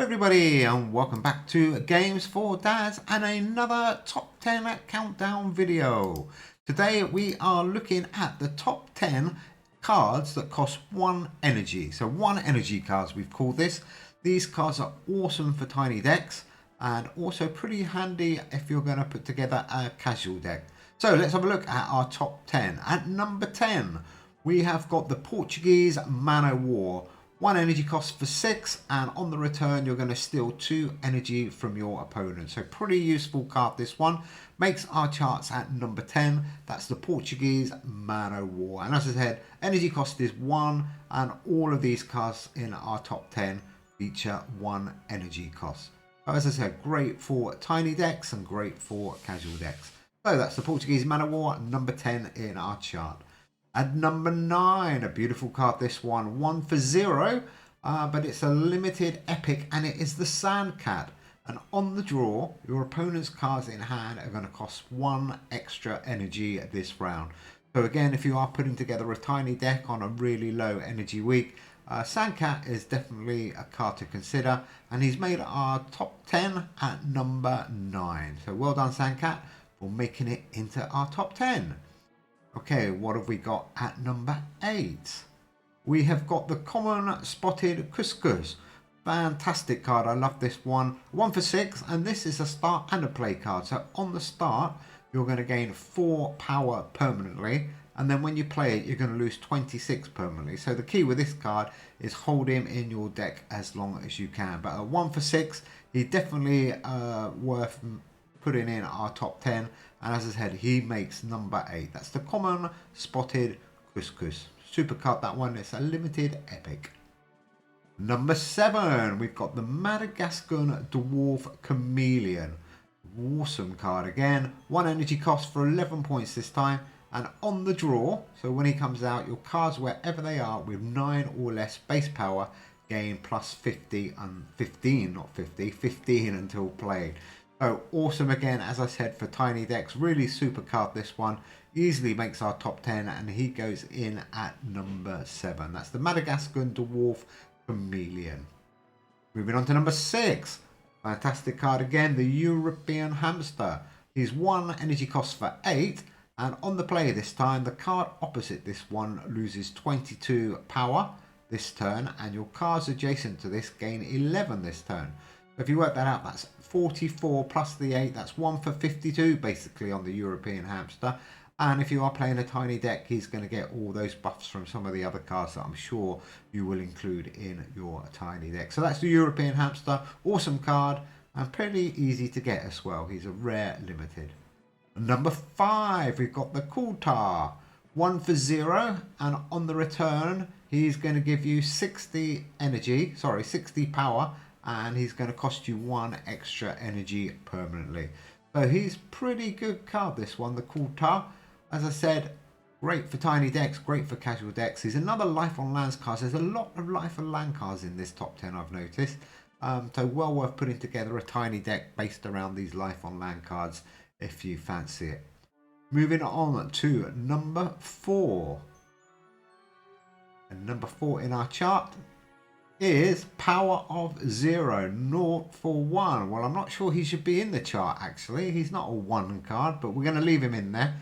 Everybody, and welcome back to Games for Dads and another top 10 countdown video. Today we are looking at the top 10 cards that cost 1 energy. So 1 energy cards we've called this. These cards are awesome for tiny decks and also pretty handy if you're going to put together a casual deck. So let's have a look at our top 10. At number 10 we have got the Portuguese Manowar. 1 energy cost for 6, and on the return you're going to steal 2 energy from your opponent. So pretty useful card this one. Makes our charts at number 10. That's the Portuguese Manowar. And as I said, energy cost is 1, and all of these cards in our top 10 feature 1 energy cost. So as I said, great for tiny decks and great for casual decks. So that's the Portuguese Manowar, number 10 in our chart. At number 9, a beautiful card this one, 1 for 0, but it's a limited epic, and it is the Sandcap. And on the draw, your opponent's cards in hand are going to cost 1 extra energy this round. So again, if you are putting together a tiny deck on a really low energy week, Sandcap is definitely a card to consider, and he's made our top 10 at number 9. So well done Sandcap for making it into our top 10. Okay, what have we got at number 8? We have got the common spotted Couscous. Fantastic card, I love this one. 1 for 6, and this is a start and a play card. So on the start, you're going to gain 4 power permanently, and then when you play it, you're going to lose 26 permanently. So the key with this card is hold him in your deck as long as you can. But at 1 for 6, he's definitely worth putting in our top 10, and as I said, he makes number 8. That's the common spotted Couscous. Super card that one. It's a limited epic. Number 7, we've got the Madagascar Dwarf Chameleon. Awesome card again. 1 energy cost for 11 points this time, and on the draw, so when he comes out, your cards wherever they are with 9 or less base power gain plus 50 and 15, not 50, 15 until played. So awesome again, as I said, for tiny decks. Really super card this one. Easily makes our top 10, and he goes in at number 7. That's the Madagascar Dwarf Chameleon. Moving on to number 6. Fantastic card again, the European Hamster. He's 1 energy cost for 8, and on the play this time, the card opposite this one loses 22 power this turn, and your cards adjacent to this gain 11 this turn. If you work that out, that's 44 plus the 8, that's 1 for 52 basically on the European Hamster. And if you are playing a tiny deck, he's going to get all those buffs from some of the other cards that I'm sure you will include in your tiny deck. So that's the European Hamster. Awesome card and pretty easy to get as well. He's a rare limited. Number 5, we've got the Coulter. 1 for 0, and on the return, he's going to give you 60 power, and he's going to cost you 1 extra energy permanently. So he's pretty good card this one, the Coulter. As I said, great for tiny decks, great for casual decks. He's another life on lands cards. There's a lot of life on land cards in this top 10 I've noticed. So well worth putting together a tiny deck based around these life on land cards if you fancy it. Moving on to number 4. And number 4 in our chart is Power of 0, 0 for 1. Well, I'm not sure he should be in the chart actually. He's not a 1 card, but we're going to leave him in there.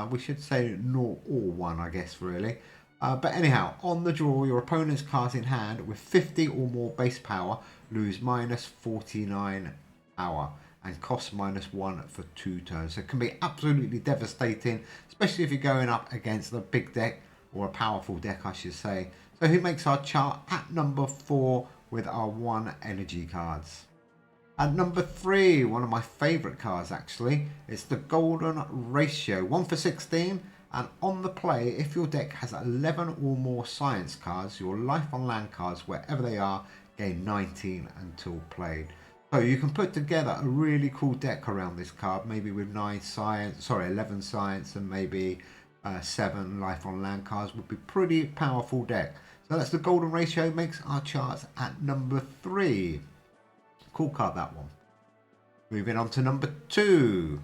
We should say 0 or 1, I guess, really. But anyhow, on the draw, your opponent's cards in hand with 50 or more base power lose minus 49 power and cost -1 for 2 turns. So it can be absolutely devastating, especially if you're going up against a big deck, or a powerful deck, I should say. So he makes our chart at number 4 with our 1 energy cards. At number 3, one of my favourite cards actually, it's the Golden Ratio. 1 for 16, and on the play, if your deck has 11 or more science cards, your life on land cards, wherever they are, gain 19 until played. So you can put together a really cool deck around this card, maybe with 11 science and maybe 7 life on land cards. Would be pretty powerful deck. So that's the Golden Ratio, makes our charts at number 3. Cool card, that one. Moving on to number 2.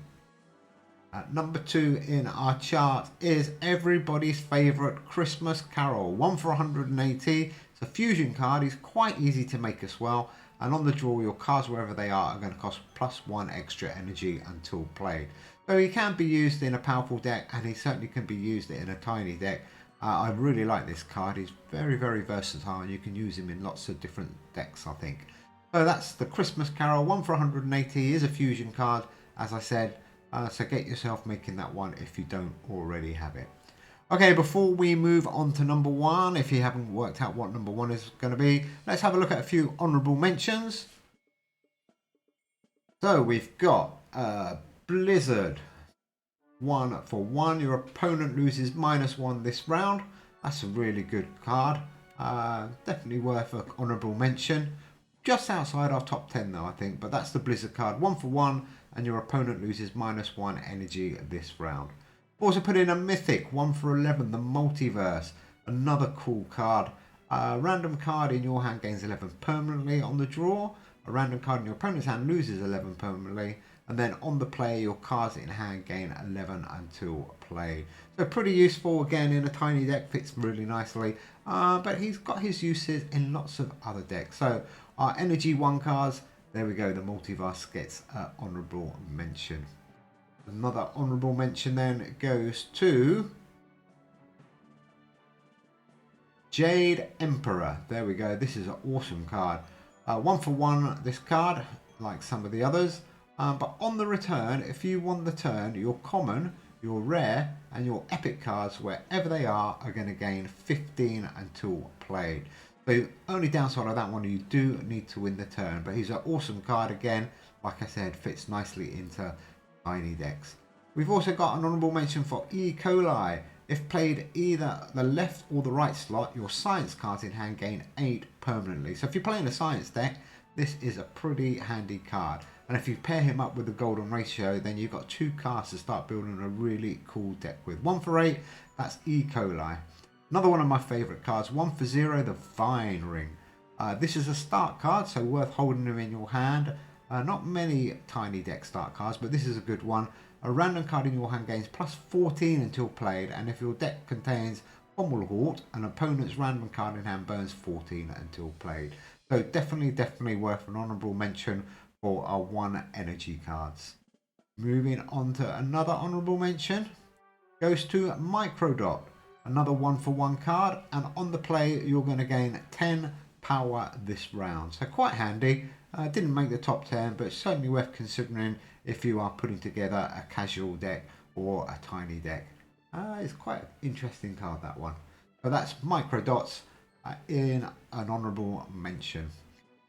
At number 2 in our chart is everybody's favourite Christmas Carol. 1 for 180. It's a fusion card. He's quite easy to make as well. And on the draw, your cards, wherever they are going to cost +1 extra energy until played. So he can be used in a powerful deck, and he certainly can be used in a tiny deck. I really like this card. He's very, very versatile, and you can use him in lots of different decks, I think. So that's the Christmas Carol. 1 for 180. He is a fusion card, as I said. So get yourself making that one if you don't already have it. Okay, before we move on to number 1, if you haven't worked out what number 1 is going to be, let's have a look at a few honourable mentions. So we've got Blizzard. 1 for 1. Your opponent loses -1 this round. That's a really good card. Definitely worth an honourable mention. Just outside our top 10 though, I think. But that's the Blizzard card. 1 for 1, and your opponent loses -1 energy this round. Also put in a Mythic. 1 for 11, the Multiverse. Another cool card. A random card in your hand gains 11 permanently on the draw. A random card in your opponent's hand loses 11 permanently. And then on the play, your cards in hand gain 11 until played. So pretty useful, again, in a tiny deck, fits really nicely. But he's got his uses in lots of other decks. So our Energy 1 cards, there we go, the Multiverse gets an honourable mention. Another honourable mention then goes to Jade Emperor. There we go, this is an awesome card. 1 for 1, this card, like some of the others. But on the return, if you won the turn, your common, your rare, and your epic cards, wherever they are going to gain 15 until played. The only downside of that one, you do need to win the turn. But he's an awesome card again. Like I said, fits nicely into tiny decks. We've also got an honourable mention for E. coli. If played either the left or the right slot, your science cards in hand gain 8 permanently. So if you're playing a science deck, this is a pretty handy card. And if you pair him up with the golden ratio, then you've got 2 cards to start building a really cool deck with. 1 for 8, that's E. coli. Another one of my favourite cards, 1 for 0, the Vine Ring. This is a start card, so worth holding them in your hand. Not many tiny deck start cards, but this is a good one. A random card in your hand gains +14 until played, and if your deck contains Pommelhort, an opponent's random card in hand burns 14 until played. So definitely worth an honourable mention for our 1 energy cards. Moving on to another honourable mention goes to Microdot. Another 1 for 1 card, and on the play you're going to gain 10 power this round. So quite handy. Didn't make the top 10, but certainly worth considering if you are putting together a casual deck or a tiny deck. It's quite an interesting card, that one. So that's Microdots in an honourable mention.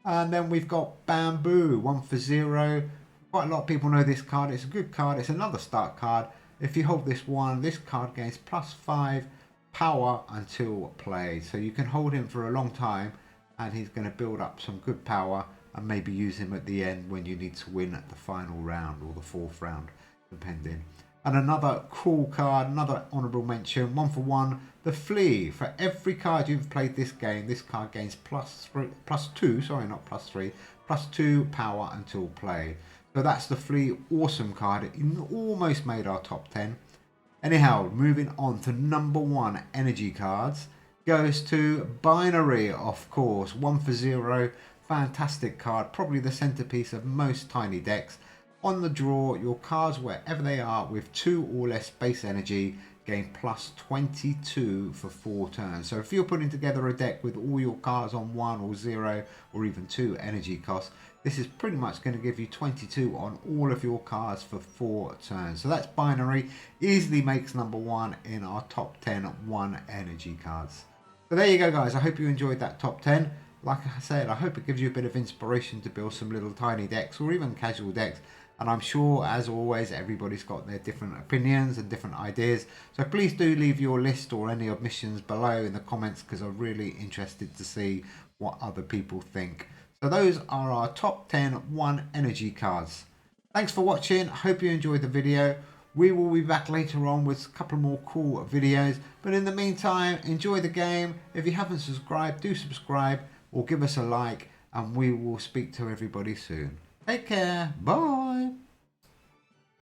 And then we've got Bamboo, 1 for 0. Quite a lot of people know this card. It's a good card. It's another start card. If you hold this one, this card gains +5 power until played. So you can hold him for a long time, and he's going to build up some good power, and maybe use him at the end when you need to win at the final round or the 4th round, depending. And another cool card, another honourable mention, 1 for 1, the Flea. For every card you've played this game, this card gains +2 power until played. So that's the Flea, awesome card. It almost made our top 10. Anyhow, moving on to number 1 energy cards, goes to Binary, of course. 1 for 0, fantastic card, probably the centerpiece of most tiny decks. On the draw, your cards, wherever they are, with 2 or less base energy, gain +22 for 4 turns. So if you're putting together a deck with all your cards on 1 or 0 or even 2 energy costs, this is pretty much going to give you 22 on all of your cards for 4 turns. So that's Binary. Easily makes number 1 in our top 10 1 energy cards. So there you go, guys. I hope you enjoyed that top 10. Like I said, I hope it gives you a bit of inspiration to build some little tiny decks or even casual decks. And I'm sure, as always, everybody's got their different opinions and different ideas. So please do leave your list or any omissions below in the comments, because I'm really interested to see what other people think. So those are our top 10 1 energy cards. Thanks for watching. I hope you enjoyed the video. We will be back later on with a couple more cool videos. But in the meantime, enjoy the game. If you haven't subscribed, do subscribe or give us a like. And we will speak to everybody soon. Take care. Bye.